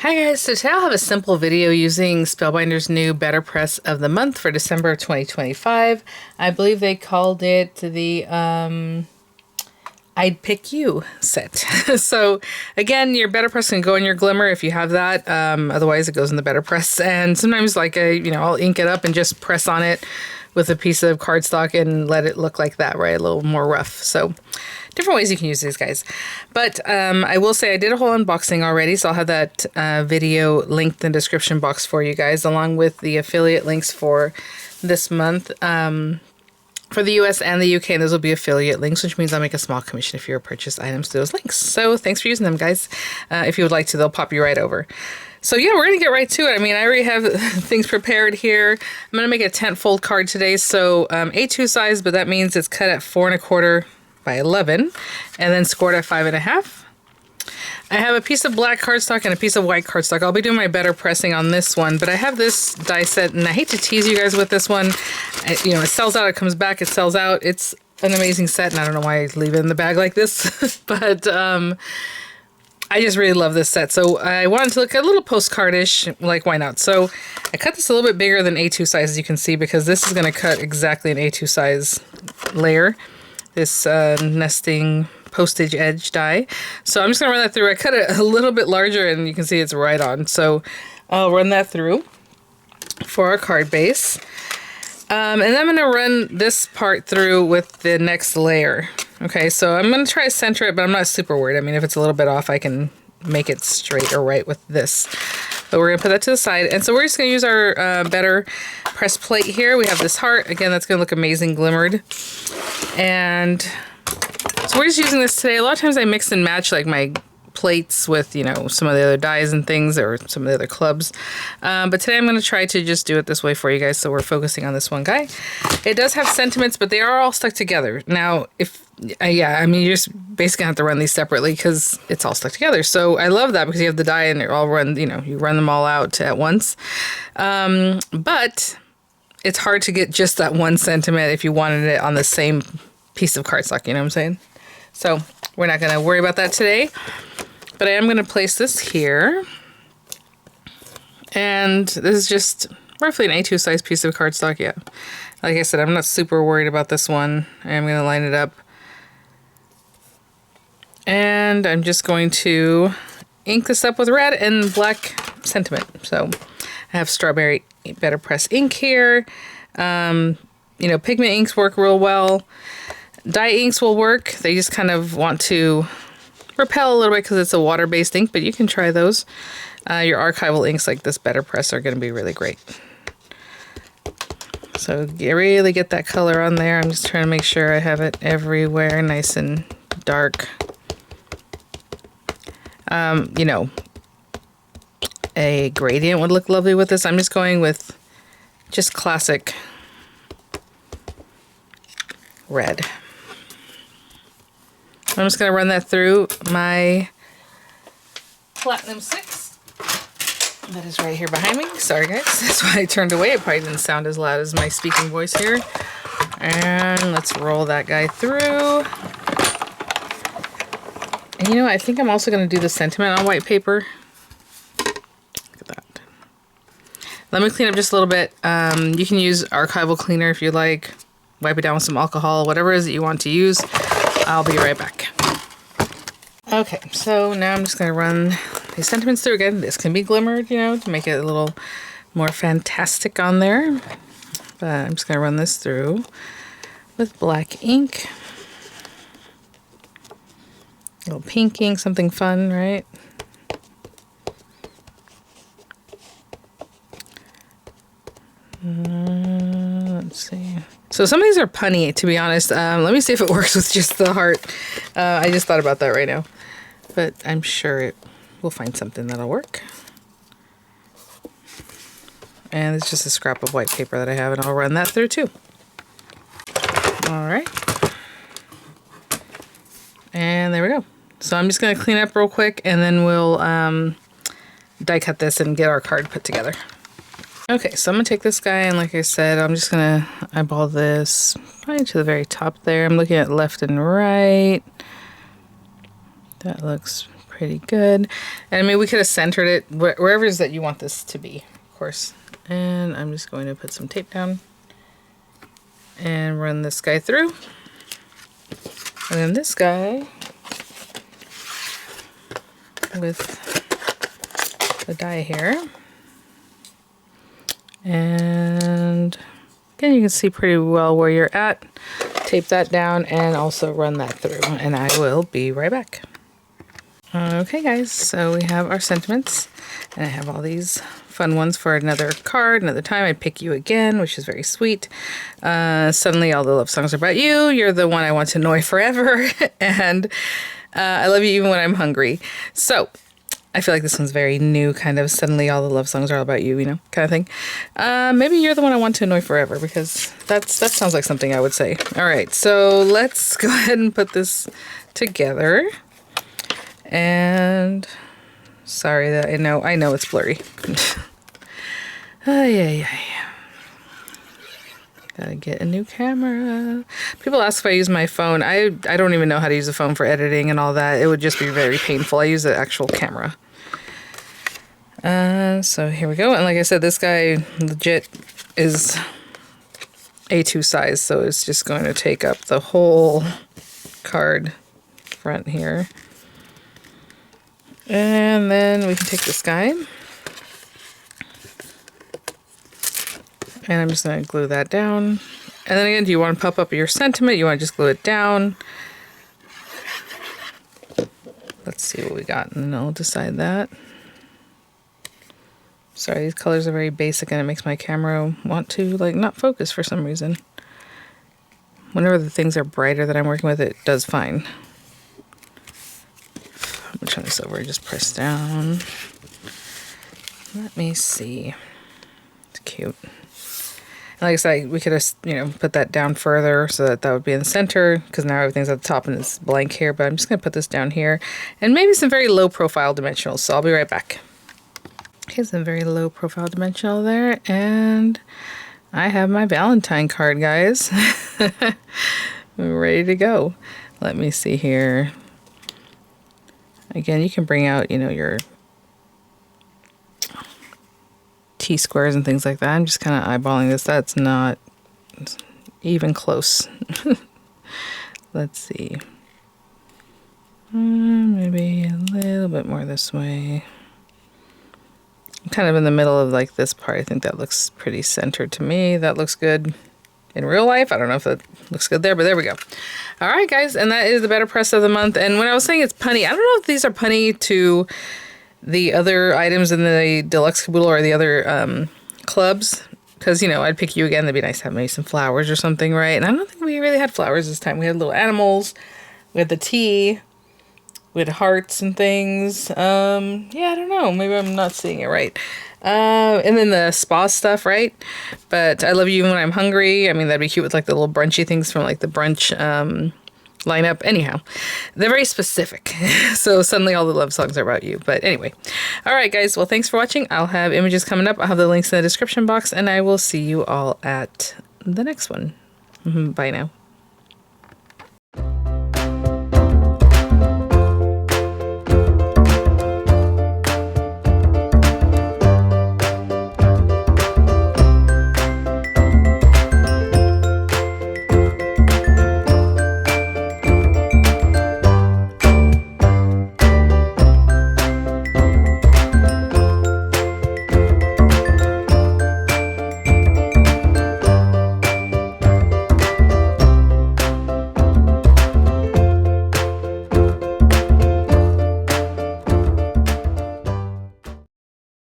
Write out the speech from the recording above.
Hi guys, so today I'll have a simple video using Spellbinders' new BetterPress of the month for December of 2025. I believe they called it the I'd Pick You set. So again, your BetterPress can go in your Glimmer if you have that. Otherwise it goes in the BetterPress. And sometimes I'll ink it up and just press on it with a piece of cardstock and let it look like that, right? A little more rough. So different ways you can use these guys. But I will say I did a whole unboxing already, so I'll have that video linked in the description box for you guys, along with the affiliate links for this month. For the US and the UK, those will be affiliate links, which means I'll make a small commission if you purchase items through those links. So thanks for using them, guys. If you would like to, they'll pop you right over. So yeah, we're going to get right to it. I mean, I already have things prepared here. I'm going to make a tent fold card today. So A2 size, but that means it's cut at 4 1/4 by 11 and then scored at 5 1/2. I have a piece of black cardstock and a piece of white cardstock. I'll be doing my better pressing on this one, but I have this die set, and I hate to tease you guys with this one. It sells out, it comes back, it sells out. It's an amazing set, and I don't know why I leave it in the bag like this, but I just really love this set. So I wanted to look a little postcardish, like why not? So I cut this a little bit bigger than A2 size, as you can see, because this is going to cut exactly an A2 size layer. This nesting postage edge die. So I'm just going to run that through. I cut it a little bit larger and you can see it's right on. So I'll run that through for our card base. And then I'm going to run this part through with the next layer. Okay, so I'm going to try to center it, but I'm not super worried. I mean, if it's a little bit off, I can make it straight or right with this. But we're going to put that to the side. And so we're just going to use our BetterPress plate here. We have this heart. Again, that's going to look amazing glimmered. And so we're just using this today. A lot of times I mix and match like my plates with, some of the other dies and things, or some of the other clubs. But today I'm going to try to just do it this way for you guys. So we're focusing on this one guy. It does have sentiments, but they are all stuck together. Now, you just basically have to run these separately because it's all stuck together. So I love that because you have the die and they're all run, you run them all out at once. But it's hard to get just that one sentiment if you wanted it on the same piece of cardstock, you know what I'm saying? So we're not going to worry about that today, but I am going to place this here. And this is just roughly an A2 size piece of cardstock. Yeah. Like I said, I'm not super worried about this one. I'm going to line it up. And I'm just going to ink this up with red and black sentiment. So I have strawberry BetterPress ink here. Pigment inks work real well. Dye inks will work. They just kind of want to repel a little bit because it's a water-based ink, but you can try those. Your archival inks like this BetterPress are going to be really great. So you really get that color on there. I'm just trying to make sure I have it everywhere nice and dark. A gradient would look lovely with this. I'm just going with just classic red. I'm just going to run that through my Platinum 6. That is right here behind me. Sorry guys, that's why I turned away. It probably didn't sound as loud as my speaking voice here. And let's roll that guy through. And I think I'm also going to do the sentiment on white paper. Look at that. Let me clean up just a little bit. You can use archival cleaner if you like. Wipe it down with some alcohol, whatever it is that you want to use. I'll be right back. Okay, so now I'm just going to run these sentiments through again. This can be glimmered, to make it a little more fantastic on there. But I'm just going to run this through with black ink. A little pink ink, something fun, right? Let's see. So some of these are punny, to be honest. Let me see if it works with just the heart. I just thought about that right now. But I'm sure we'll find something that'll work. And it's just a scrap of white paper that I have, and I'll run that through too. All right. And there we go. So I'm just going to clean up real quick, and then we'll die cut this and get our card put together. Okay, so I'm going to take this guy, and like I said, I'm just going to eyeball this probably to the very top there. I'm looking at left and right. That looks pretty pretty good. And I mean, we could have centered it wherever it is that you want this to be, of course. And I'm just going to put some tape down and run this guy through. And then this guy with the die here. And again, you can see pretty well where you're at. Tape that down and also run that through. And I will be right back. Okay guys, so we have our sentiments. And I have all these fun ones for another card, another time. I pick you again, which is very sweet. Suddenly all the love songs are about you. You're the one I want to annoy forever. And I love you even when I'm hungry. So I feel like this one's very new, kind of suddenly all the love songs are all about you, you know, kind of thing. Maybe you're the one I want to annoy forever, because that sounds like something I would say. All right, so let's go ahead and put this together. And sorry that I know it's blurry. Yeah. Gotta get a new camera. People ask if I use my phone. I don't even know how to use a phone for editing and all that. It would just be very painful. I use the actual camera. So here we go. And like I said, this guy legit is A2 size, so it's just going to take up the whole card front here. And then we can take this guy. And I'm just going to glue that down. And then again, do you want to pop up your sentiment? You want to just glue it down? Let's see what we got, and then I'll decide that. Sorry, these colors are very basic, and it makes my camera want to like not focus for some reason. Whenever the things are brighter that I'm working with, it does fine. I'm going to turn this over and just press down. Let me see. It's cute. Like I said, we could have, put that down further so that would be in the center, because now everything's at the top and it's blank here. But I'm just going to put this down here. And maybe some very low profile dimensionals. So I'll be right back. Okay, some very low profile dimensional there. And I have my Valentine card, guys. We're ready to go. Let me see here. Again, you can bring out, your T-squares and things like that. I'm just kind of eyeballing this. That's not even close. Let's see. Maybe a little bit more this way. I'm kind of in the middle of like this part. I think that looks pretty centered to me. That looks good in real life. I don't know if that looks good there, but there we go. All right, guys. And that is the BetterPress of the month. And when I was saying it's punny, I don't know if these are punny to the other items in the deluxe caboodle or the other clubs, because I'd pick you again. That'd be nice to have maybe some flowers or something, right? And I don't think we really had flowers this time. We had little animals, we had the tea, we had hearts and things. Yeah, I don't know, maybe I'm not seeing it right. And then the spa stuff, right? But I love you even when I'm hungry. I mean, that'd be cute with like the little brunchy things from like the brunch lineup. Anyhow, they're very specific. So suddenly all the love songs are about you. But anyway. All right, guys. Well, thanks for watching. I'll have images coming up. I'll have the links in the description box, and I will see you all at the next one. Bye now.